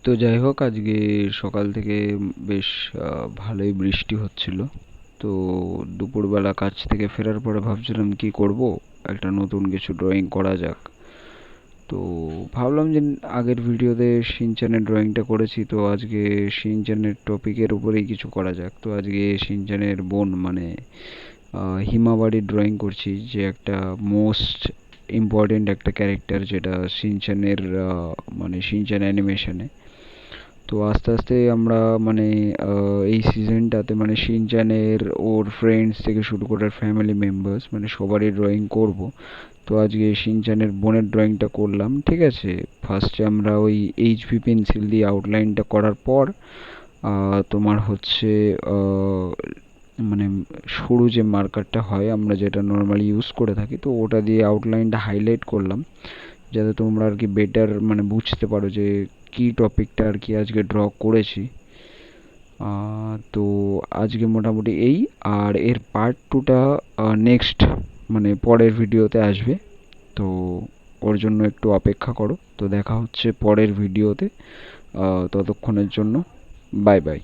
তো যাই হোক, আজকে সকাল থেকে বেশ ভালোই বৃষ্টি হচ্ছিল। তো দুপুরবেলা কাজ থেকে ফেরার পরে ভাবছিলাম কি করব, একটা নতুন কিছু ড্রয়িং করা যাক। তো ভাবলাম যে আগের ভিডিওতে শিনচ্যানের ড্রয়িংটা করেছি, তো আজকে শিনচ্যানের টপিকের উপরেই কিছু করা যাক। তো আজকে শিনচ্যানের বোন মানে হিমাবারির ড্রয়িং করছি, যে একটা মোস্ট ইম্পর্টেন্ট একটা ক্যারেক্টার, যেটা শিনচ্যানের মানে শিনচ্যান অ্যানিমেশনে। তো আস্তে আস্তে আমরা মানে এই সিজনটাতে মানে শিনচ্যানের ওর ফ্রেন্ডস থেকে শুরু করে ফ্যামিলি মেম্বার্স মানে সবারই ড্রয়িং করব। তো আজকে শিনচ্যানের বোনের ড্রয়িংটা করলাম, ঠিক আছে। ফার্স্টে আমরা ওই এইচবি পেন্সিল দিয়ে আউটলাইনটা করার পর তোমার হচ্ছে মানে সরু যে মার্কারটা হয় আমরা যেটা নর্মালি ইউজ করে থাকি, তো ওটা দিয়ে আউটলাইনটা হাইলাইট করলাম, যাতে তোমরা আর কি বেটার মানে বুঝতে পারো যে কি টপিকটা আর কি আজকে ড্র করেছি। তো আজকে মোটামুটি এই, আর এর পার্ট টুটা নেক্সট মানে পরের ভিডিওতে আসবে। তো ওর জন্য একটু অপেক্ষা করো। তো দেখা হচ্ছে পরের ভিডিওতে। ততক্ষণের জন্য বাই বাই।